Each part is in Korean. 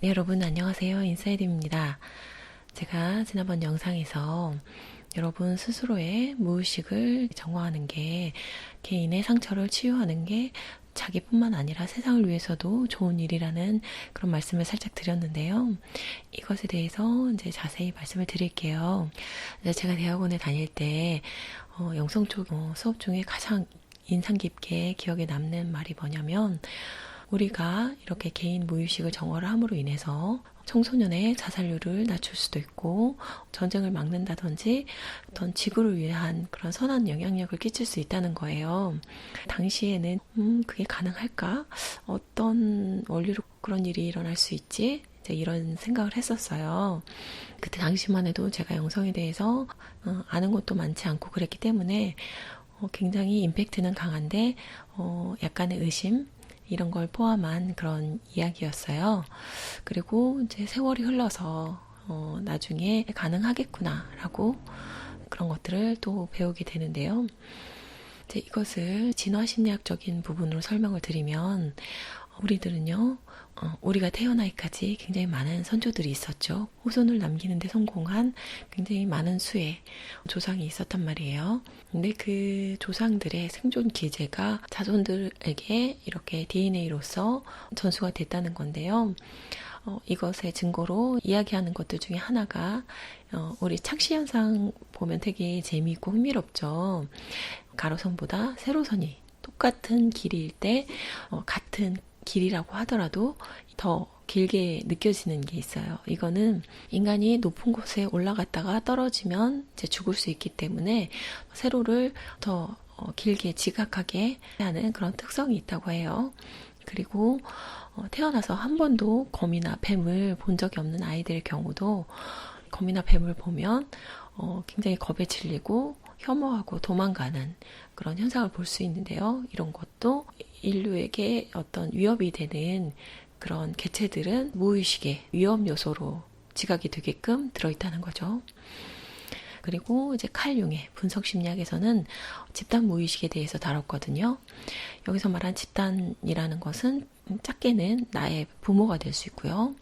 네, 여러분 안녕하세요. 인사이드입니다. 제가 지난번 영상에서 여러분 스스로의 무의식을 정화하는 게 개인의 상처를 치유하는 게 자기뿐만 아니라 세상을 위해서도 좋은 일이라는 그런 말씀을 살짝 드렸는데요. 이것에 대해서 이제 자세히 말씀을 드릴게요. 제가 대학원에 다닐 때 영성 쪽 수업 중에 가장 인상 깊게 기억에 남는 말이 뭐냐면, 우리가 이렇게 개인 무의식을 정화를 함으로 인해서 청소년의 자살률을 낮출 수도 있고, 전쟁을 막는다든지 어떤 지구를 위한 그런 선한 영향력을 끼칠 수 있다는 거예요. 당시에는 그게 가능할까? 어떤 원리로 그런 일이 일어날 수 있지? 이제 이런 생각을 했었어요. 그때 당시만 해도 제가 영성에 대해서 아는 것도 많지 않고 그랬기 때문에 굉장히 임팩트는 강한데 약간의 의심, 이런 걸 포함한 그런 이야기였어요. 그리고 이제 세월이 흘러서 나중에 가능하겠구나라고 그런 것들을 또 배우게 되는데요. 이제 이것을 진화심리학적인 부분으로 설명을 드리면, 우리들은요, 우리가 태어나기까지 굉장히 많은 선조들이 있었죠. 후손을 남기는 데 성공한 굉장히 많은 수의 조상이 있었단 말이에요. 근데 그 조상들의 생존 기제가 자손들에게 이렇게 DNA로서 전수가 됐다는 건데요. 이것의 증거로 이야기하는 것들 중에 하나가 우리 착시현상 보면 되게 재미있고 흥미롭죠. 가로선보다 세로선이 똑같은 길이일 때 같은 길이라고 하더라도 더 길게 느껴지는 게 있어요. 이거는 인간이 높은 곳에 올라갔다가 떨어지면 이제 죽을 수 있기 때문에 세로를 더 길게 지각하게 하는 그런 특성이 있다고 해요. 그리고 태어나서 한 번도 거미나 뱀을 본 적이 없는 아이들의 경우도 거미나 뱀을 보면 굉장히 겁에 질리고 혐오하고 도망가는 그런 현상을 볼 수 있는데요. 이런 것도 인류에게 어떤 위협이 되는 그런 개체들은 무의식의 위험 요소로 지각이 되게끔 들어있다는 거죠. 그리고 이제 칼 융의 분석심리학에서는 집단 무의식에 대해서 다뤘거든요. 여기서 말한 집단이라는 것은 작게는 나의 부모가 될 수 있고요.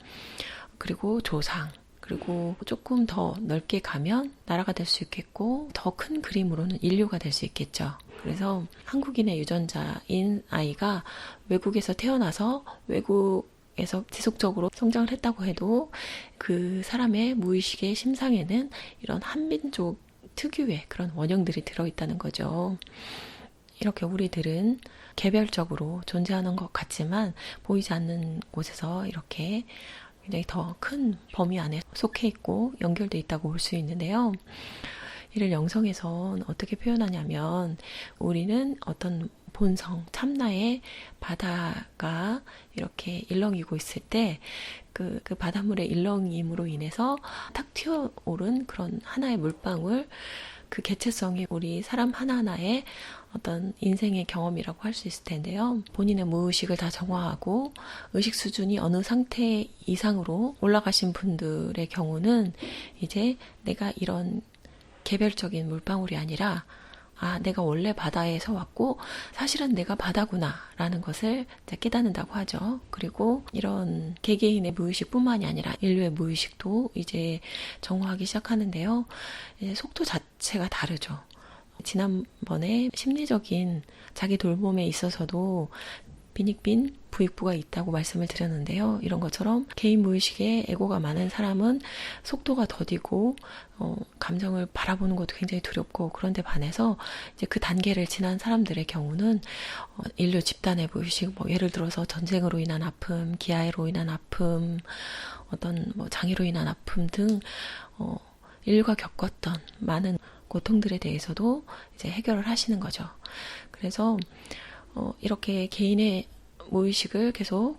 그리고 조상, 그리고 조금 더 넓게 가면 나라가 될 수 있겠고, 더 큰 그림으로는 인류가 될 수 있겠죠. 그래서 한국인의 유전자인 아이가 외국에서 태어나서 외국에서 지속적으로 성장을 했다고 해도 그 사람의 무의식의 심상에는 이런 한민족 특유의 그런 원형들이 들어있다는 거죠. 이렇게 우리들은 개별적으로 존재하는 것 같지만 보이지 않는 곳에서 이렇게 굉장히 더 큰 범위 안에 속해 있고 연결돼 있다고 볼 수 있는데요. 이를 영성에선 어떻게 표현하냐면, 우리는 어떤 본성, 참나의 바다가 이렇게 일렁이고 있을 때 그 바닷물의 일렁임으로 인해서 탁 튀어오른 그런 하나의 물방울, 그 개체성이 우리 사람 하나하나의 어떤 인생의 경험이라고 할 수 있을 텐데요. 본인의 무의식을 다 정화하고 의식 수준이 어느 상태 이상으로 올라가신 분들의 경우는 이제 내가 이런 개별적인 물방울이 아니라, 내가 원래 바다에서 왔고 사실은 내가 바다구나 라는 것을 깨닫는다고 하죠. 그리고 이런 개개인의 무의식뿐만이 아니라 인류의 무의식도 이제 정화하기 시작하는데요. 이제 속도 자체가 다르죠. 지난번에 심리적인 자기 돌봄에 있어서도 빈익빈 부익부가 있다고 말씀을 드렸는데요. 이런 것처럼 개인 무의식에 에고가 많은 사람은 속도가 더디고 감정을 바라보는 것도 굉장히 두렵고, 그런데 반해서 이제 그 단계를 지난 사람들의 경우는 인류 집단의 무의식, 예를 들어서 전쟁으로 인한 아픔, 기아로 인한 아픔, 어떤 장애로 인한 아픔 등 인류가 겪었던 많은 고통들에 대해서도 이제 해결을 하시는 거죠. 그래서 이렇게 개인의 무의식을 계속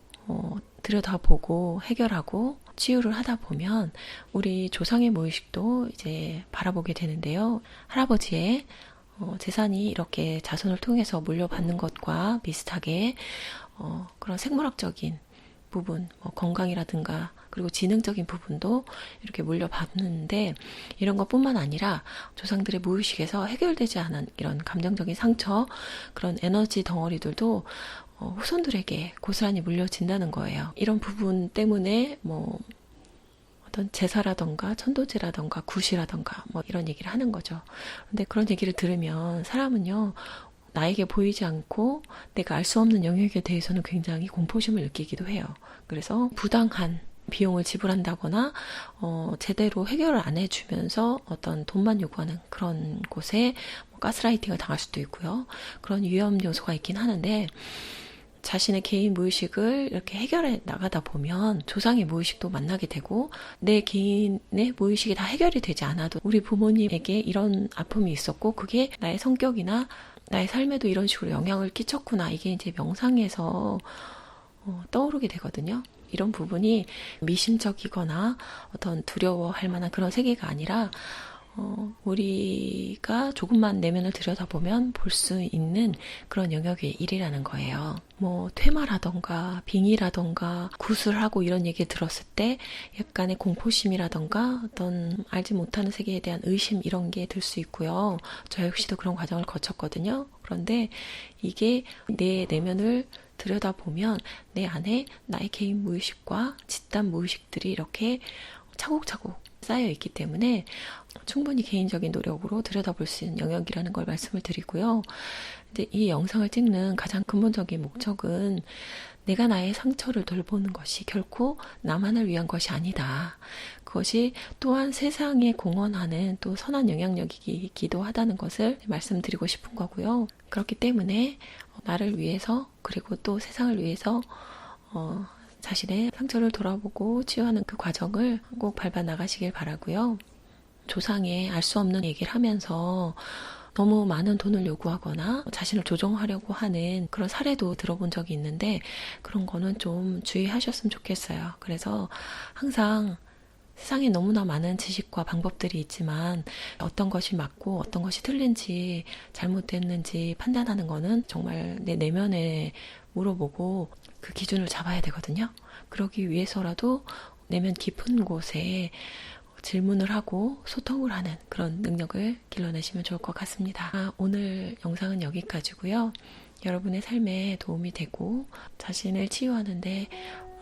들여다보고 해결하고 치유를 하다 보면 우리 조상의 무의식도 이제 바라보게 되는데요. 할아버지의 재산이 이렇게 자손을 통해서 물려받는 것과 비슷하게 그런 생물학적인 부분, 건강이라든가 그리고 지능적인 부분도 이렇게 물려받는데, 이런 것뿐만 아니라 조상들의 무의식에서 해결되지 않은 이런 감정적인 상처, 그런 에너지 덩어리들도 후손들에게 고스란히 물려진다는 거예요. 이런 부분 때문에 뭐 어떤 제사라던가 천도제라던가 굿이라던가 뭐 이런 얘기를 하는 거죠. 근데 그런 얘기를 들으면 사람은요, 나에게 보이지 않고 내가 알 수 없는 영역에 대해서는 굉장히 공포심을 느끼기도 해요. 그래서 부당한 비용을 지불한다거나 제대로 해결을 안 해주면서 어떤 돈만 요구하는 그런 곳에 뭐 가스라이팅을 당할 수도 있고요. 그런 위험 요소가 있긴 하는데, 자신의 개인 무의식을 이렇게 해결해 나가다 보면 조상의 무의식도 만나게 되고, 내 개인의 무의식이 다 해결이 되지 않아도 우리 부모님에게 이런 아픔이 있었고 그게 나의 성격이나 나의 삶에도 이런 식으로 영향을 끼쳤구나, 이게 이제 명상에서 떠오르게 되거든요. 이런 부분이 미심적이거나 어떤 두려워할 만한 그런 세계가 아니라 우리가 조금만 내면을 들여다보면 볼 수 있는 그런 영역의 일이라는 거예요. 뭐 퇴마라던가 빙의라던가 구술하고 이런 얘기 들었을 때 약간의 공포심이라던가 어떤 알지 못하는 세계에 대한 의심, 이런 게 들 수 있고요. 저 역시도 그런 과정을 거쳤거든요. 그런데 이게 내 내면을 들여다보면 내 안에 나의 개인 무의식과 집단 무의식들이 이렇게 차곡차곡 쌓여 있기 때문에 충분히 개인적인 노력으로 들여다볼 수 있는 영역이라는 걸 말씀을 드리고요. 이제 이 영상을 찍는 가장 근본적인 목적은 내가 나의 상처를 돌보는 것이 결코 나만을 위한 것이 아니다. 그것이 또한 세상에 공헌하는 또 선한 영향력이기도 하다는 것을 말씀드리고 싶은 거고요. 그렇기 때문에 나를 위해서, 그리고 또 세상을 위해서 자신의 상처를 돌아보고 치유하는 그 과정을 꼭 밟아 나가시길 바라고요. 조상의 알 수 없는 얘기를 하면서 너무 많은 돈을 요구하거나 자신을 조종하려고 하는 그런 사례도 들어본 적이 있는데, 그런 거는 좀 주의하셨으면 좋겠어요. 그래서 항상 세상에 너무나 많은 지식과 방법들이 있지만 어떤 것이 맞고 어떤 것이 틀린지 잘못됐는지 판단하는 거는 정말 내 내면에 물어보고 그 기준을 잡아야 되거든요. 그러기 위해서라도 내면 깊은 곳에 질문을 하고 소통을 하는 그런 능력을 길러내시면 좋을 것 같습니다. 오늘 영상은 여기까지고요. 여러분의 삶에 도움이 되고 자신을 치유하는데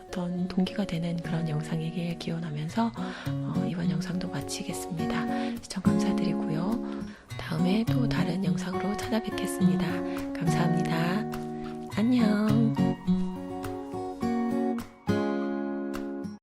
어떤 동기가 되는 그런 영상이길 기원하면서 이번 영상도 마치겠습니다. 시청 감사드리고요. 다음에 또 다른 영상으로 찾아뵙겠습니다. 감사합니다.